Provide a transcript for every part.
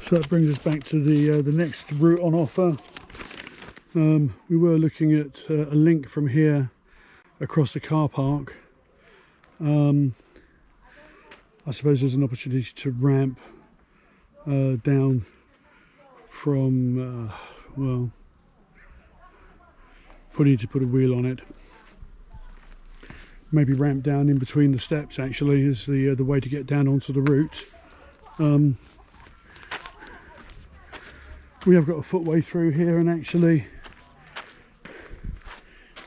So that brings us back to the next route on offer. We were looking at a link from here across the car park. I suppose there's an opportunity to ramp down from, well, need to put a wheel on it. Maybe ramp down in between the steps actually is the way to get down onto the route. We have got a footway through here, and actually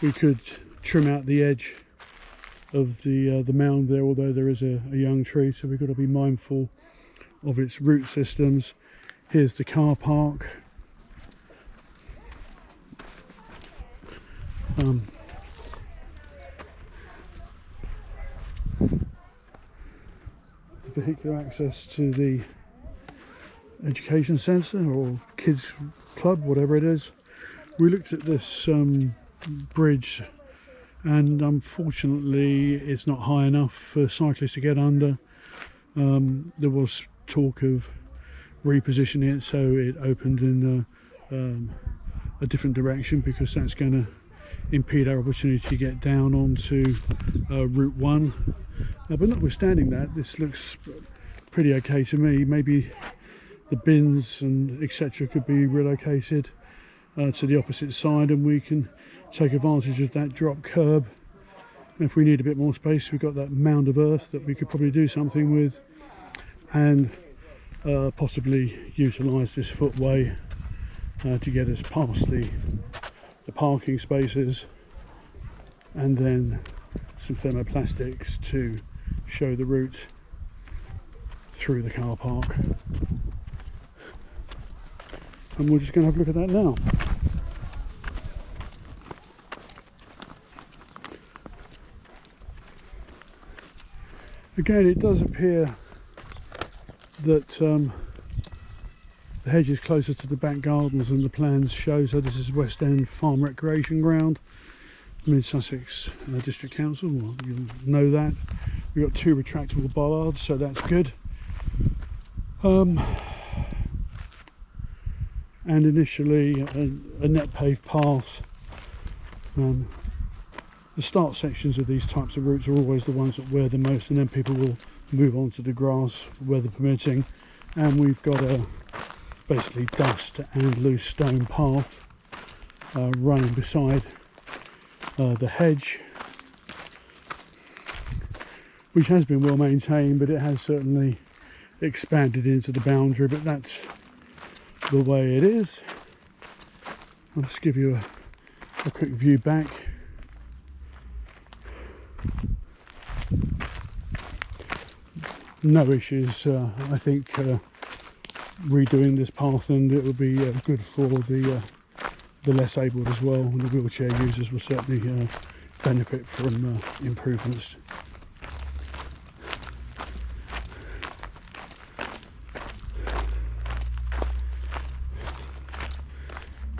we could trim out the edge of the mound there, although there is a young tree, so we've got to be mindful of its root systems. Here's the car park. Vehicular access to the education centre or kids club, whatever it is. We looked at this bridge, and unfortunately it's not high enough for cyclists to get under. There was talk of repositioning it so it opened in a different direction, because that's going to impede our opportunity to get down onto Route 1. But notwithstanding that, this looks pretty okay to me. Maybe the bins and etc. could be relocated to the opposite side, and we can take advantage of that drop curb. If we need a bit more space, we've got that mound of earth that we could probably do something with, and possibly utilise this footway to get us past the parking spaces, and then some thermoplastics to show the route through the car park. And we're just going to have a look at that now. Again, it does appear that the hedge is closer to the back gardens than the plans show. So this is West End Farm Recreation Ground, Mid Sussex District Council. Well, you'll know that. We've got 2 retractable bollards, so that's good. And initially a net paved path. The start sections of these types of routes are always the ones that wear the most, and then people will move on to the grass, weather permitting. And we've got a basically dust and loose stone path running beside the hedge, which has been well maintained, but it has certainly expanded into the boundary, but that's the way it is. I'll just give you a quick view back. No issues, I think, redoing this path, and it will be good for the less abled as well, and the wheelchair users will certainly benefit from improvements.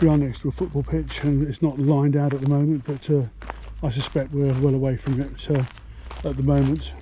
We are next to a football pitch, and it's not lined out at the moment, but I suspect we're well away from it at the moment.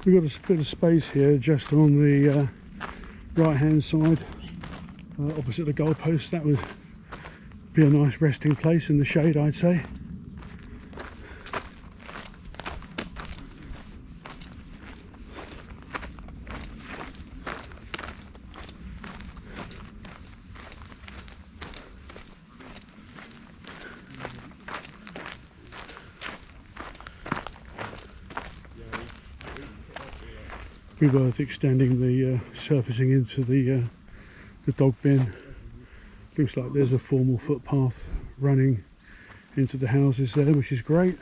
We've got a bit of space here just on the right hand side, opposite the goalpost. That would be a nice resting place in the shade, I'd say. Be worth extending the surfacing into the dog bin. Looks like there's a formal footpath running into the houses there, which is great.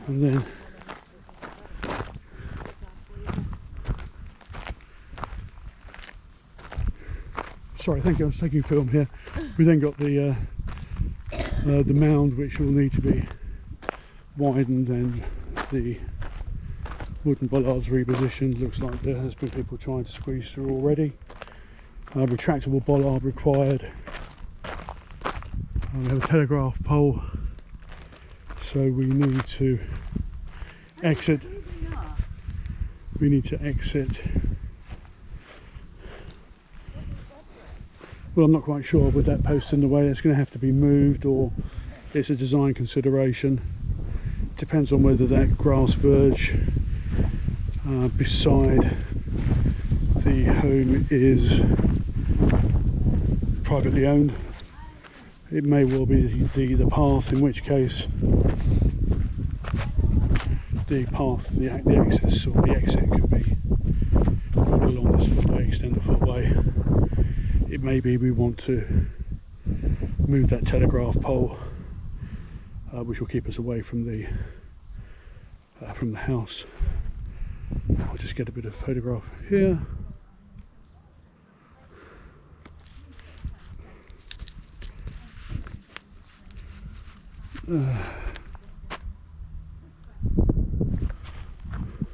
And then sorry, thank you, I was taking film here. We then got the mound, which will need to be widened, and the wooden bollards repositioned. Looks like there has been people trying to squeeze through already. Retractable bollard required. We have a telegraph pole, so we need to exit. We need to exit. Well, I'm not quite sure with that post in the way. It's going to have to be moved, or it's a design consideration. Depends on whether that grass verge beside the home is privately owned. It may well be the path, in which case the path, the access or the exit can be put along this footway, extend the footway. It may be we want to move that telegraph pole, which will keep us away from the house. I'll just get a bit of photograph here.